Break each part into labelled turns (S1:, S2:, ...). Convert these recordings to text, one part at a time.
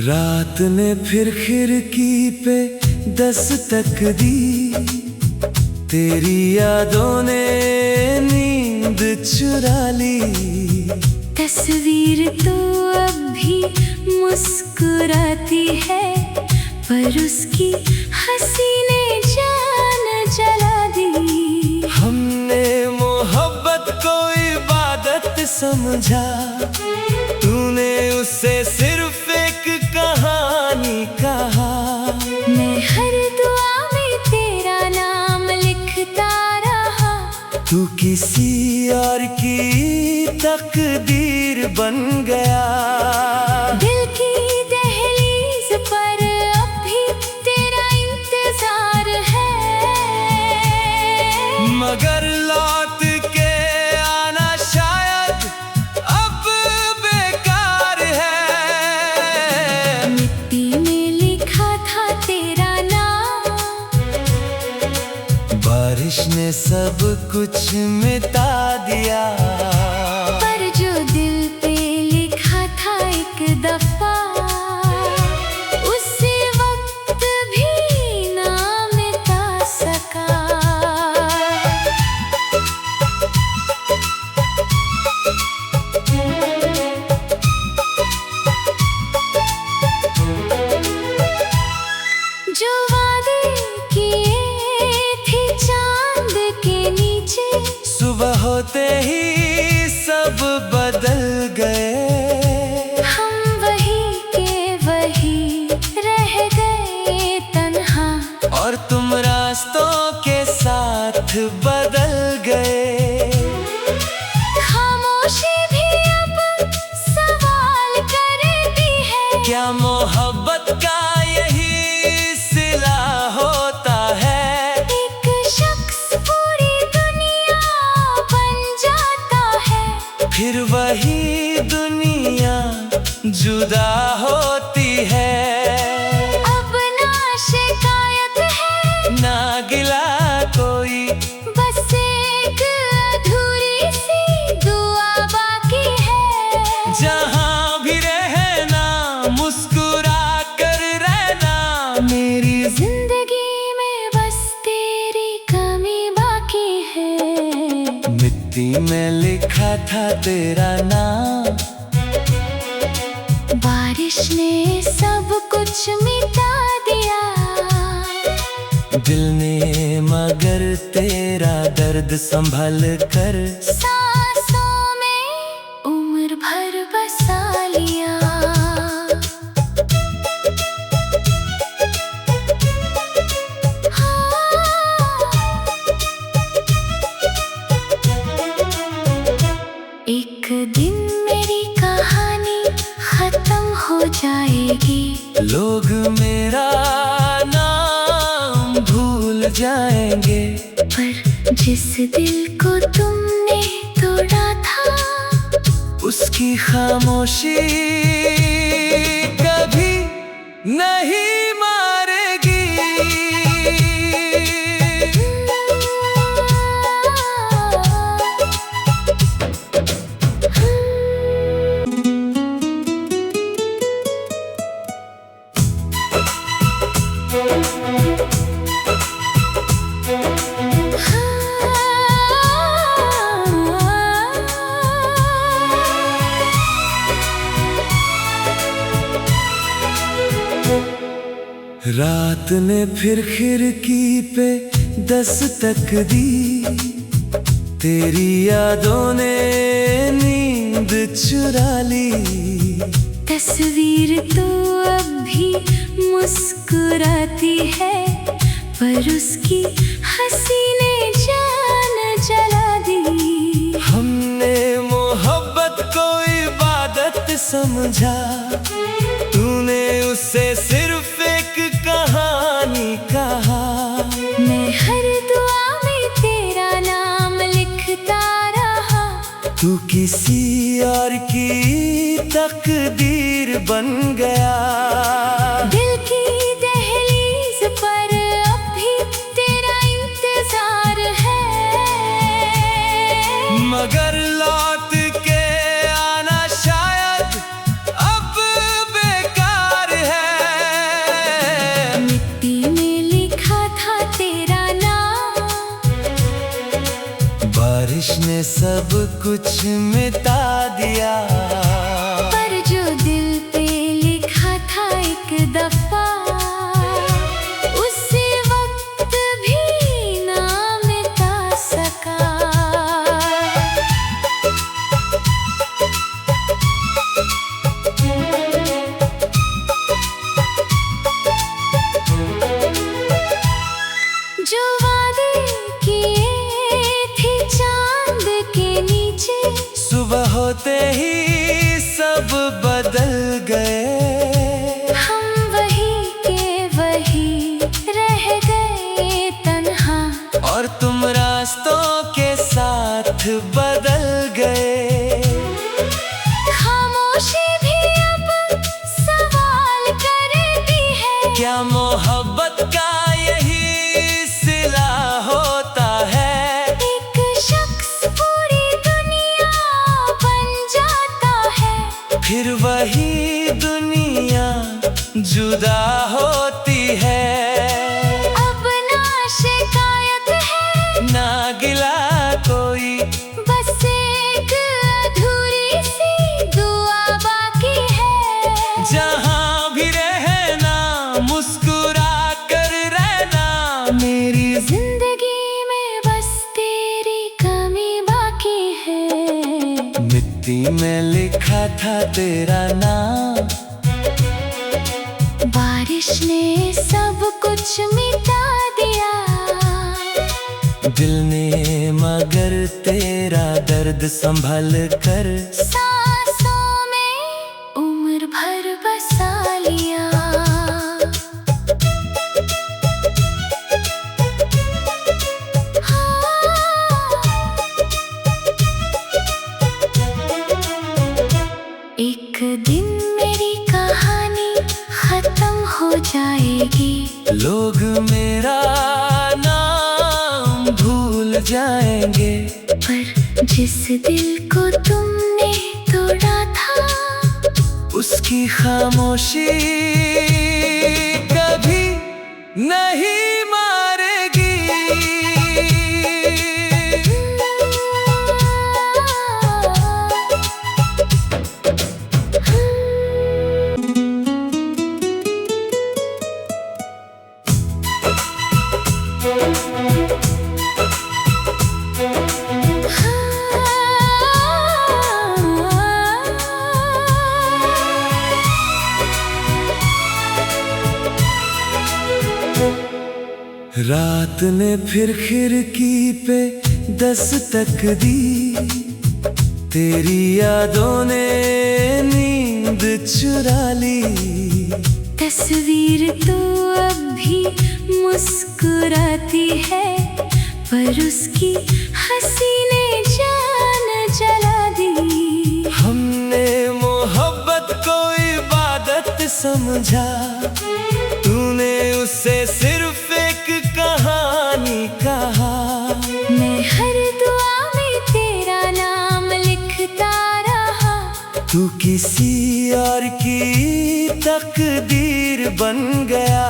S1: रात ने फिर खिड़की पे दस्तक दी, तेरी यादों ने नींद चुरा ली।
S2: तस्वीर तो अब भी मुस्कुराती है, पर उसकी हंसी ने जान जला दी।
S1: हमने मोहब्बत को इबादत समझा, तूने उससे सिर्फ एक कहानी कहा।
S2: मैं हर दुआ में तेरा नाम लिखता रहा,
S1: तू किसी और की तकदीर बन गया।
S2: दिल की दहलीज पर अब भी तेरा इंतजार है,
S1: मगर लौट के आना शायद अब बेकार है।
S2: मिट्टी में लिखा था तेरा नाम,
S1: बारिश ने सब कुछ मिटा दिया।
S2: पर जो दिल पे लिखा था एक दफा, उस वक्त भी ना मिटा सका। जो वादे किए थे चांद के नीचे,
S1: सुबह होते ही सब बदल गए।
S2: हम वही के वही रह गए तन्हा,
S1: और तुम रास्तों के साथ बदल गए।
S2: खामोशी भी अब सवाल करती है,
S1: क्या मोहब्बत का यही सिला होता है?
S2: एक शख्स पूरी दुनिया बन जाता है,
S1: फिर वही दुनिया जुदा होती है।
S2: अब ना शिकायत है
S1: ना गिला कोई,
S2: बस एक अधूरी सी दुआ बाकी है।
S1: जहाँ भी रहना मुस्कुरा कर रहना। मेरी
S2: जिंदगी में बस तेरी कमी बाकी है।
S1: मिट्टी में लिखा था तेरा नाम,
S2: बारिश ने सब कुछ मिटा दिया।
S1: दिल ने मगर तेरा दर्द संभल कर
S2: सांसों में उम्र भर बसा लिया। एक दिन मेरी कहानी खत्म हो जाएगी,
S1: लोग मेरा नाम भूल जाएंगे।
S2: पर जिस दिल को तुमने तोड़ा था,
S1: उसकी खामोशी कभी नहीं मारेगी। रात ने फिर खिड़की पे दस्तक दी, तेरी यादों ने नींद चुरा ली।
S2: तस्वीर तो अब भी मुस्कुराती है, पर उसकी हंसी ने जान जला दी।
S1: हमने मोहब्बत को इबादत समझा, तूने उससे सिर्फ एक कहानी कहा।
S2: मैं हर दुआ में तेरा नाम लिखता रहा,
S1: तू किसी और की तकदीर बन गया।
S2: दिल की दहलीज पर अब भी तेरा इंतजार है,
S1: मगर लौट के आना शायद अब बेकार कुछ मिटा दिया।
S2: पर जो दिल पे लिखा था एक दफा, उसी वक्त भी ना मिटा सका। जो वादे किए थे चांद के नीचे,
S1: सुबह होते ही सब बदल गए।
S2: हम वही के वही रह गए तन्हा,
S1: और तुम रास्तों के साथ बदल गए।
S2: खामोशी भी अब सवाल करती है,
S1: क्या मोहब्बत का यही सिला होता है?
S2: एक शख्स पूरी दुनिया बन जाता है,
S1: फिर वही दुनिया जुदा होती है।
S2: अब ना शिकायत है
S1: ना गिला कोई,
S2: बस एक अधूरी सी दुआ बाकी है।
S1: जहाँ भी रहना मुस्कुरा कर रहना। मेरी
S2: जिंदगी में बस तेरी कमी बाकी है।
S1: मिट्टी में लिखा था तेरा नाम,
S2: बारिश ने सब कुछ मिटा दिया।
S1: दिल ने मगर तेरा दर्द संभल कर
S2: सांसों में उम्र भर बसा लिया। एक दिन मेरी कहानी खत्म हो जाएगी,
S1: लोग मेरा नाम भूल जाएंगे।
S2: पर जिस दिल को तुमने तोड़ा था,
S1: उसकी खामोशी कभी नहीं मारेगी। रात ने फिर खिड़की पे दस्तक दी, तेरी यादों ने नींद चुरा ली।
S2: तस्वीर तो अब भी मुस्कुराती है, पर उसकी हंसी ने जान जला दी।
S1: हमने मोहब्बत को इबादत समझा, तूने उसे सिर्फ एक कहानी कहा।
S2: मैं हर दुआ में तेरा नाम लिखता रहा,
S1: तू किसी और की तकदीर बन गया।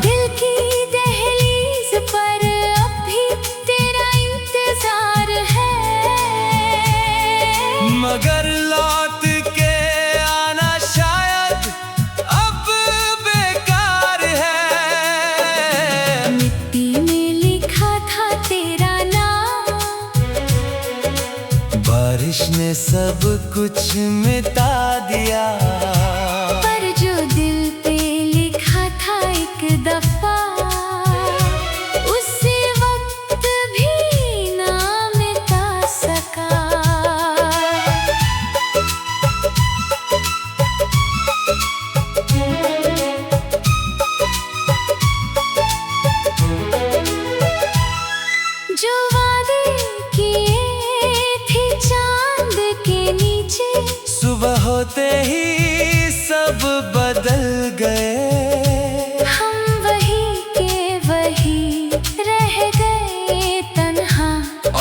S2: दिल की दहलीज पर अब भी तेरा इंतजार है,
S1: मगर लौट के आना शायद अब बेकार है।
S2: मिट्टी में लिखा था तेरा नाम,
S1: बारिश ने सब कुछ मिटा दिया।
S2: पर जो दिल पे लिखा था एक दफा, उसी वक्त भी ना मिटा सका। जो वादे किए थे चांद के नीचे,
S1: सुबह होते ही सब बदल गए।
S2: हम वही के वही रह गए तन्हा,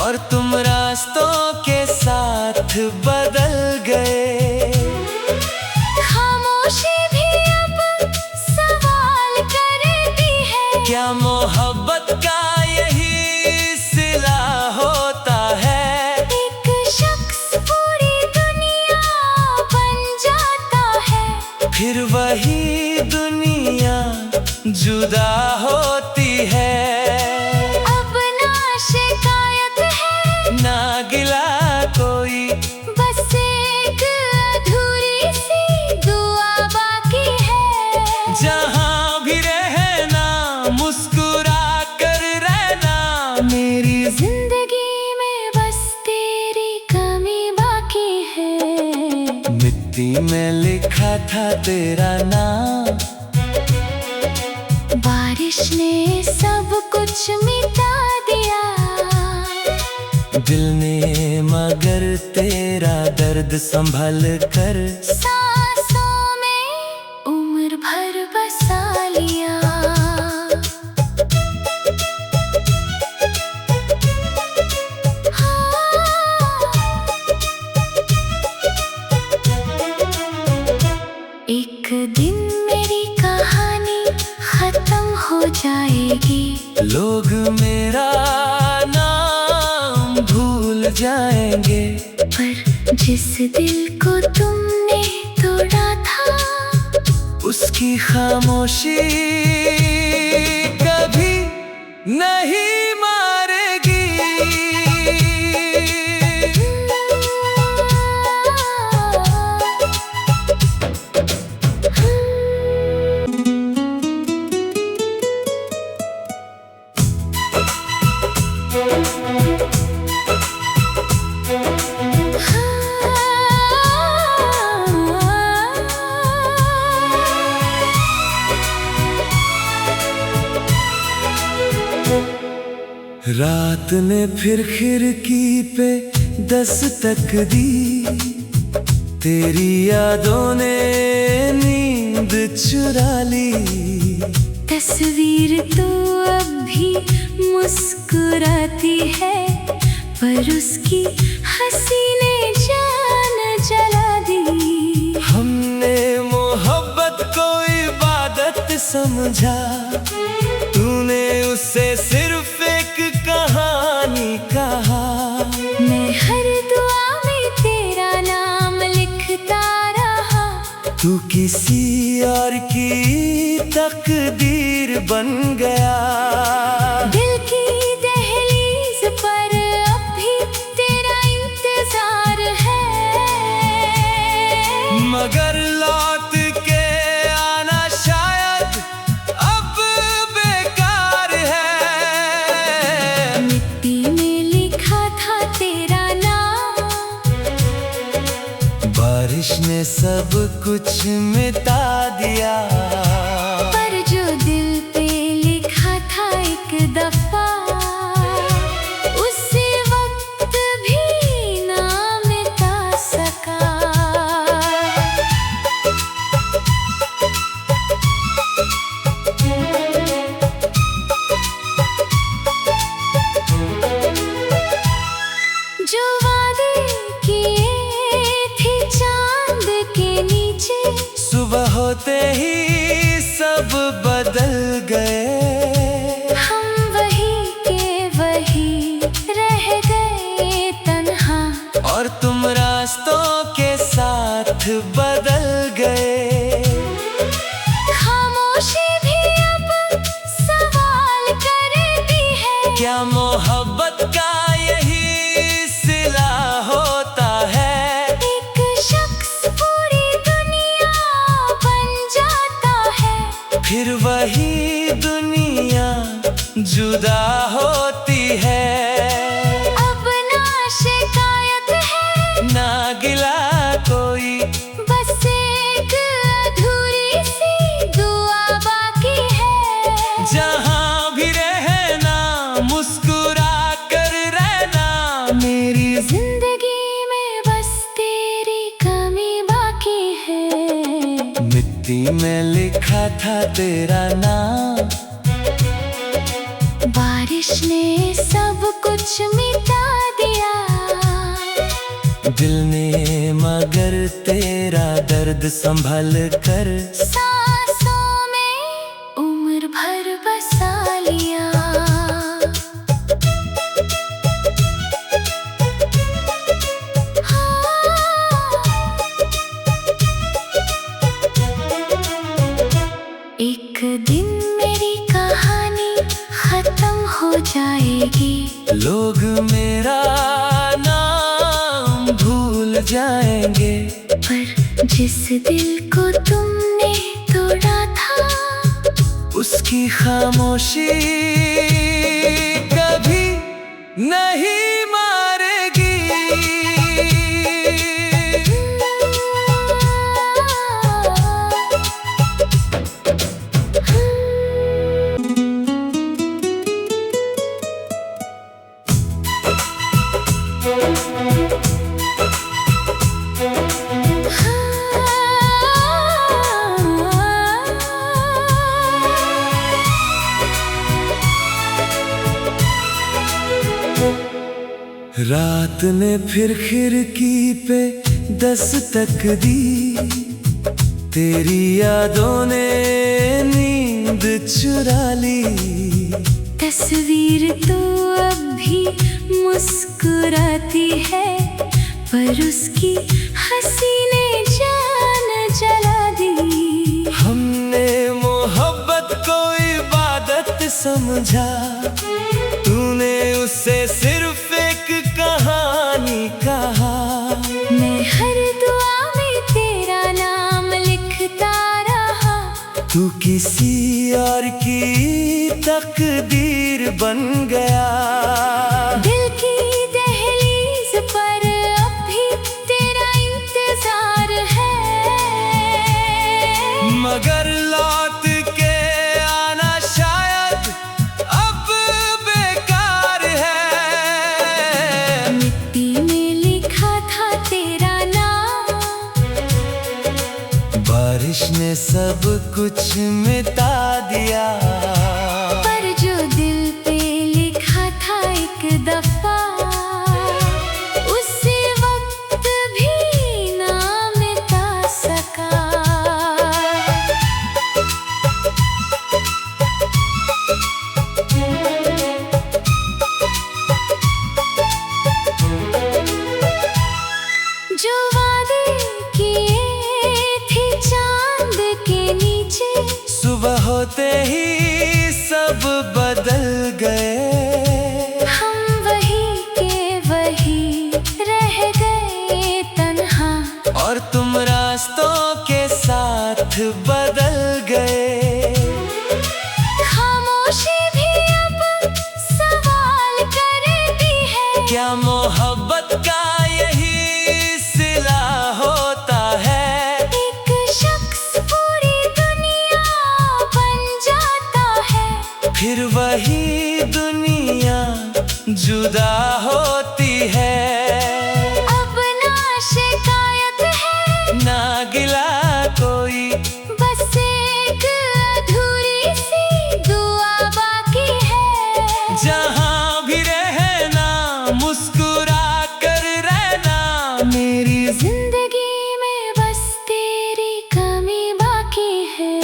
S1: और तुम रास्तों के साथ बदल गए।
S2: खामोशी भी अब सवाल करती है,
S1: क्या मोहब्बत का यही सिला होता है?
S2: एक
S1: जुदा होती है।
S2: अब ना शिकायत है
S1: ना गिला कोई,
S2: बस एक अधूरी सी दुआ बाकी है।
S1: जहाँ भी रहना मुस्कुरा कर रहना, मेरी
S2: जिंदगी में बस तेरी कमी बाकी है।
S1: मिट्टी में लिखा था तेरा नाम,
S2: बारिश ने सब कुछ मिटा दिया।
S1: दिल ने मगर तेरा दर्द संभल कर
S2: सांसों में उम्र भर बसा लिया। एक दिन मेरी कहानी खत्म हो जाएगी,
S1: लोग मेरा नाम भूल जाएंगे।
S2: पर जिस दिल को तुमने तोड़ा था,
S1: उसकी खामोशी कभी नहीं मारेगी। रात ने फिर खिड़की पे दस्तक दी, तेरी यादों ने नींद चुरा ली।
S2: तस्वीर तो अब भी मुस्कुराती है, पर उसकी हंसी ने जान जला दी।
S1: हमने मोहब्बत को इबादत समझा, तूने उसे सिर्फ एक कहानी कहा।
S2: मैं हर दुआ में तेरा नाम लिखता रहा,
S1: तू किसी और की तकदीर बन गया।
S2: दिल की दहलीज पर अब भी तेरा इंतजार है,
S1: मगर लौट के आना शायद अब बेकार है।
S2: मिट्टी में लिखा था तेरा नाम,
S1: बारिश ने सब कुछ मिटा दिया।
S2: पर जो दिल पे लिखा था एक दफा, उसी वक्त भी ना मिटा सका। जो वादे किए थे चांद के नीचे,
S1: सुबह होते ही सब बदल गए।
S2: हम वही के वही रह गए तन्हा,
S1: और तुम रास्तों के साथ बदल गए।
S2: खामोशी भी अब सवाल करती है,
S1: क्या मोहब्बत का यही सिला होता है?
S2: एक शख्स पूरी दुनिया बन जाता है,
S1: फिर वही दुनिया जुदा होती है।
S2: अब ना शिकायत है
S1: ना गिला कोई,
S2: बस एक अधूरी सी दुआ बाकी है।
S1: जहाँ भी रहना मुस्कुरा कर रहना, मेरी
S2: जिंदगी में बस तेरी कमी बाकी है।
S1: मिट्टी में लिखा था तेरा नाम,
S2: बारिश ने सब कुछ मिटा दिया।
S1: दिल ने मगर तेरा दर्द संभल कर
S2: सांसों में उम्र भर बसा लिया। एक दिन
S1: जाएंगे।
S2: पर जिस दिल को तुमने तोड़ा था,
S1: उसकी खामोशी कभी नहीं मारेगी। रात ने फिर खिड़की पे दस्तक दी, तेरी यादों ने नींद चुरा ली।
S2: तस्वीर तो अब भी मुस्कुराती है, पर उसकी हंसी ने जान जला दी।
S1: हमने मोहब्बत को इबादत समझा, तूने उसे सिर्फ एक कहानी कहा।
S2: मैं हर दुआ में तेरा नाम लिखता रहा,
S1: तू किसी और की तकदीर बन गया।
S2: दिल की दहलीज पर अब भी तेरा इंतजार है,
S1: मगर लौट के आना शायद अब बेकार है।
S2: मिट्टी में लिखा था तेरा नाम,
S1: बारिश ने सब कुछ मिटा दिया।
S2: पर जो दिल पे लिखा था एक दफा, उसे वक्त भी ना मिटा सका। जो वादे किए थे चांद के नीचे,
S1: सुबह होते ही सब बदल गए।
S2: हम वही के वही रह गए तन्हा,
S1: और तुम रास्तों के साथ बदल गए।
S2: खामोशी भी अब सवाल करती है,
S1: क्या मोहब्बत का यही सिला होता है?
S2: एक शख्स पूरी दुनिया बन जाता है,
S1: फिर वही दुनिया जुदा होती है।
S2: अब ना शिकायत है
S1: ना गिला कोई,
S2: बस एक अधूरी सी दुआ बाकी है।
S1: जहाँ भी रहना मुस्कुरा कर रहना। मेरी
S2: जिंदगी में बस तेरी कमी बाकी है।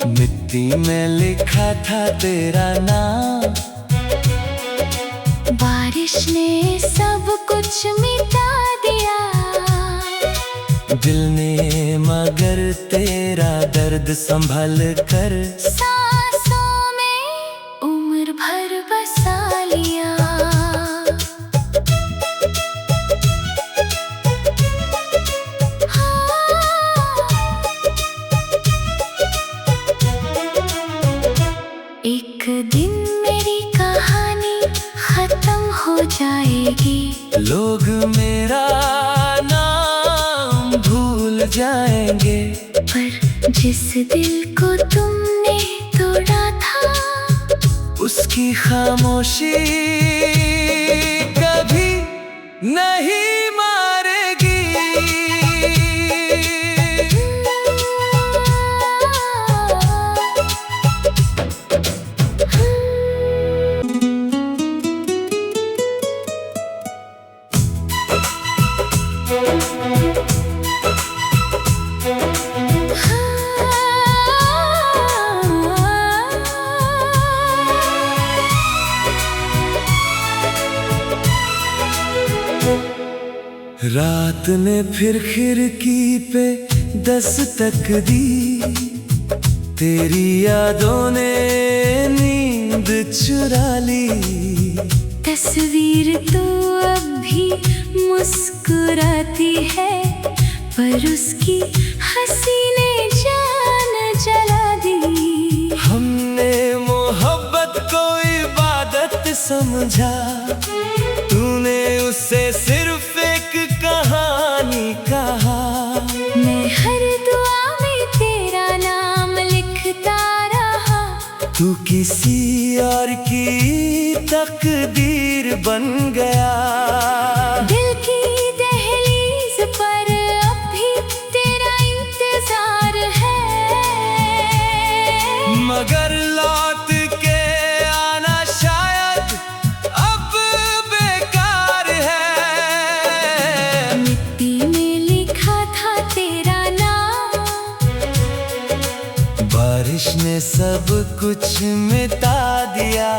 S1: मिट्टी में लिखा था तेरा नाम,
S2: बारिश ने सब कुछ मिटा दिया।
S1: दिल ने मगर तेरा दर्द संभल कर
S2: सांसों में उम्र भर बसा लिया। एक दिन मेरी कहानी खत्म हो जाएगी,
S1: लोग मेरा नाम भूल जाएंगे।
S2: पर जिस दिल को तुमने तोड़ा था,
S1: उसकी खामोशी कभी नहीं मारेगी। रात ने फिर खिड़की पे दस्तक दी, तेरी यादों ने नींद चुरा ली।
S2: तस्वीर तो अब भी मुस्कुराती है, पर उसकी हंसी ने जान जला दी।
S1: हमने मोहब्बत को इबादत समझा, तूने उसे सिर्फ एक कहानी कहा।
S2: मैं हर दुआ में तेरा नाम लिखता रहा,
S1: तू किसी और की तकदीर बन गया।
S2: दिल की दहलीज पर अब भी तेरा इंतजार है,
S1: मगर लौट के आना शायद अब बेकार है।
S2: मिट्टी में लिखा था तेरा नाम,
S1: बारिश ने सब कुछ मिटा दिया।